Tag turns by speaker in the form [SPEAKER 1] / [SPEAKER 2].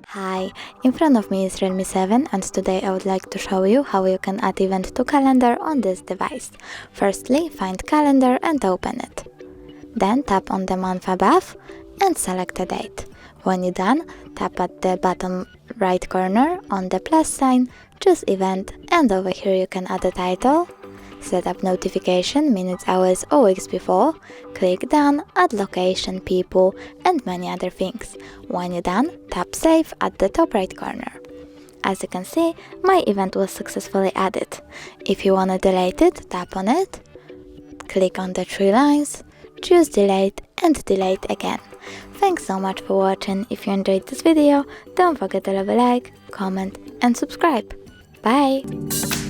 [SPEAKER 1] Hi, in front of me is Realme 7 and today I would like to show you how you can add event to calendar on this device. Firstly, find calendar and open it. Then tap on the month above and select a date. When you're done, tap at the bottom right corner on the plus sign, choose event, and over here you can add a title, set up notification, minutes, hours or weeks before, click done, add location, people and many other things. When you're done, tap save at the top right corner. As you can see, my event was successfully added. If you wanna delete it, tap on it, click on the three lines, choose delete and delete again. Thanks so much for watching. If you enjoyed this video, don't forget to leave a like, comment and subscribe. Bye!